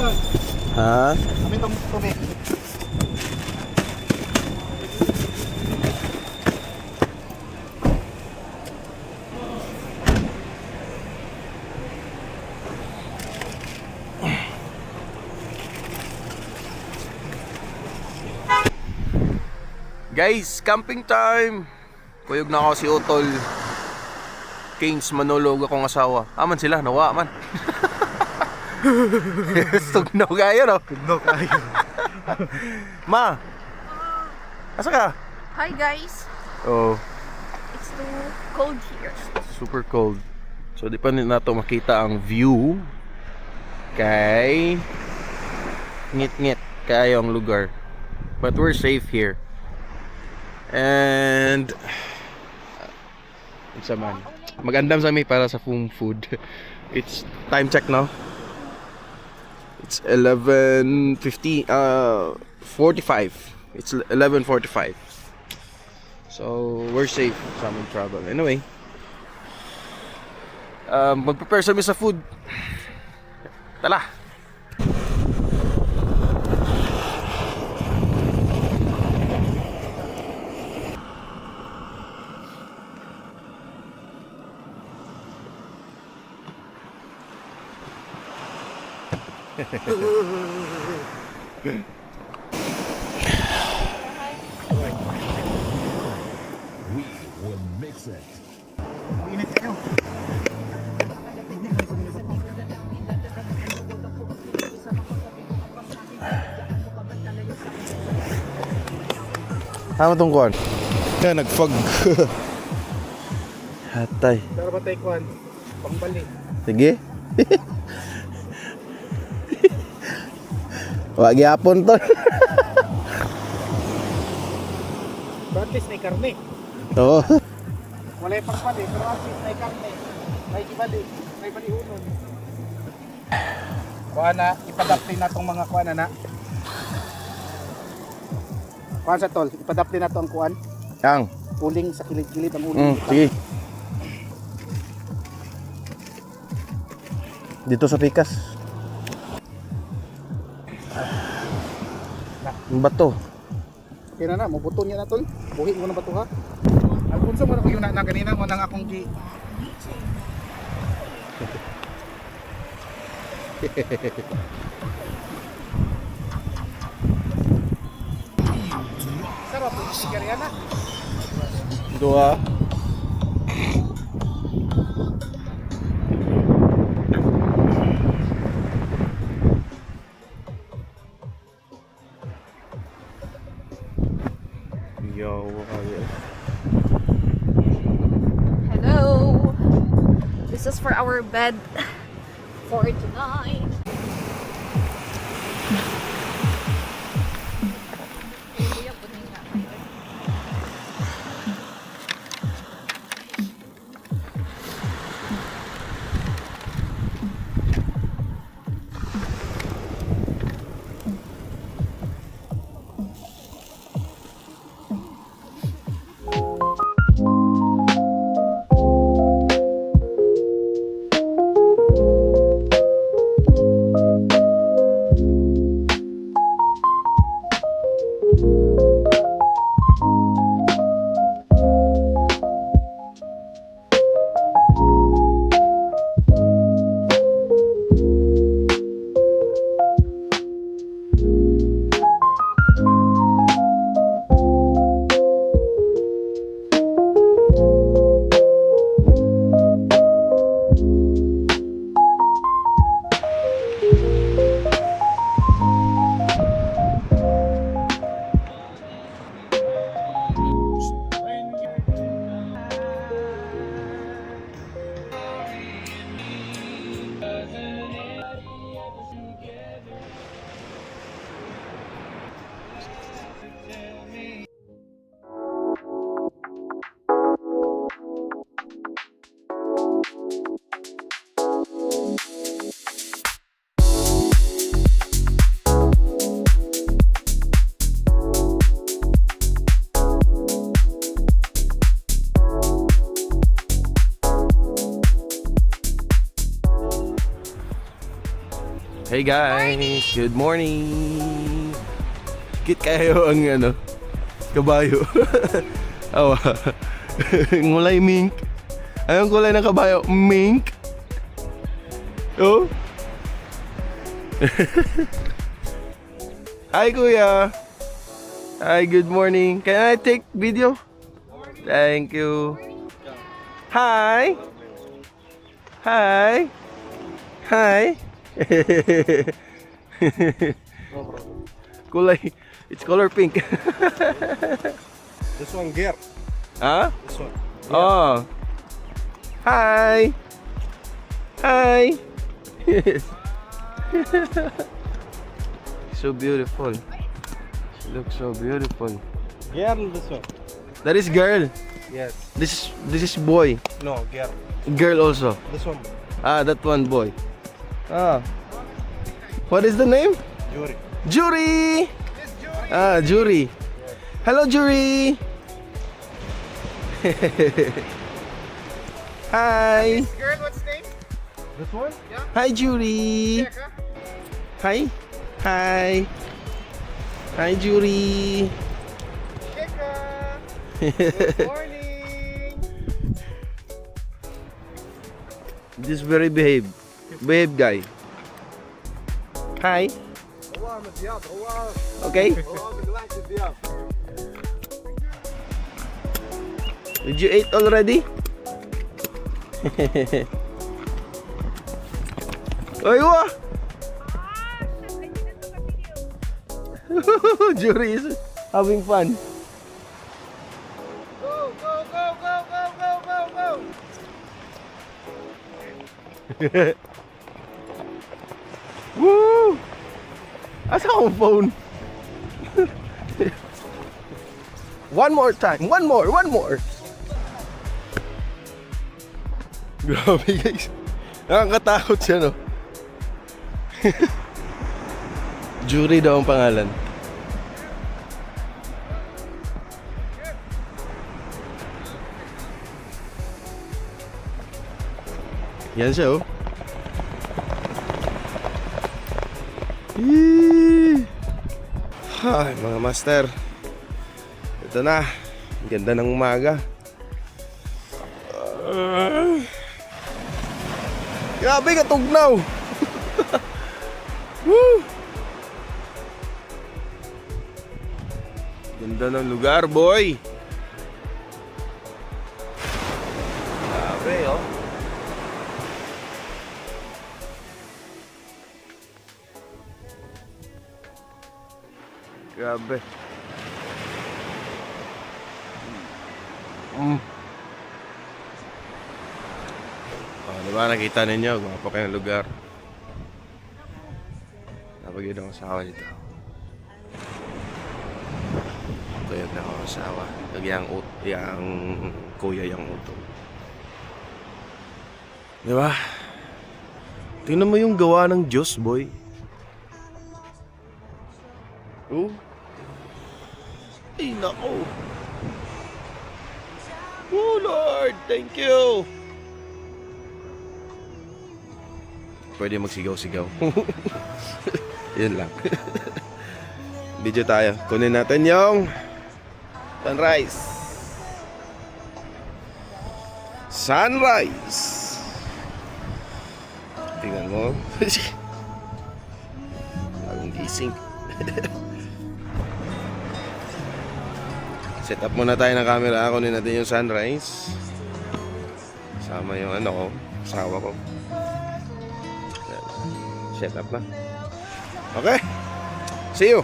Ha? Kami itong tubig. Guys, camping time! Kuyog na ako si Otol. Keynes, Manolo, akong asawa. Aman sila, nawa man. Tugnaw kayo, no? Tugnaw kayo. Ma! Asa ka? Hi guys, Oh, it's too cold here. super cold. So di pa nato makita ang view. Kay ngit-ngit kayo ang lugar. But we're safe here. And isa man. Magandam sa mi para sa food. It's time check now. It's 11:50 45. It's 11:45. So we're safe sa aming travel. Anyway, mag-prepare kami sa food. Tala. We will mix it. Init kayo. Tama tong kuwan. Yan, nag-fog. Hatay. Pero ba tayo kuhan? Pangbalik. Sige. Wag yapon to. Pero at least may karne. Oo. Wala yung pangpali, pero at least may karne. May ibali. May balihunon. Kuhan na, ipadaptin na itong mga kuhan na. Kuhan sa tol, ipadaptin na ito ang kuhan. Yang. Uling sa kilid-kilid ang uling. Sige. Dito sa pikas. Ang bato. Okay na, mabuto niya na tol. Buhi mo na bato ha. Alfonso mo na ko yung na ganina mo nang akong gi. Sarap yung sigarilyo na. Dua. Yo, Hello! This is for our bed for tonight. Hey guys, good morning. Kit kayo ang kabayo. Awa. Ngulay mink. Anong kulay ng kabayo? Mink. Oh. Hi kuya. Hi, good morning. Can I take video? Thank you. Hi. Hi. Hi. Kulay. It's color pink. This one, gear. Huh? This one. Oh. Hi. Hi. So beautiful. She looks so beautiful. Gear, this one. That is girl. Yes. This is boy. No, gear. Girl also. This one. Ah, that one boy. Ah. What is the name? Jury. Jury. Ah, Jury. Hello, Jury. Hi. Girl, what's name? This one? Yeah. Hi, Jury. Hi. Hi. Hi, Jury. Sheka. Good morning. This very behave guy. Hi. Okay. Did you eat already? Oy, wa! Jury is having fun. Go, go, go, go, go, go, go, go. Woo! Asa akong phone? One more time. One more. Grabe guys. Nakakatakot siya, no? Jury daw ang pangalan. Yan siya, oh. Yee! Ay, mga master. Ito na. Ang ganda ng umaga. Grabe, katugnaw. Woo! Ganda ng lugar, boy. Grabe, oh. Grabe. Oh, diba nakita ninyo, gumapo kayo ng lugar. Napag yun ang asawa dito. Tuyog na ako asawa. Yang kuya yung uto. Diba? Tingnan mo yung gawa ng Diyos, boy. Oh. Ay, nako. Oh, Lord. Thank you. Pwede magsigaw-sigaw. Yun lang. Video tayo. Kunin natin yung sunrise. Sunrise. Tingnan mo. Bagong gising. Set up muna tayo ng camera. Kunin natin yung sunrise. Kasama yung asawa ko. Set up na. Okay. See you.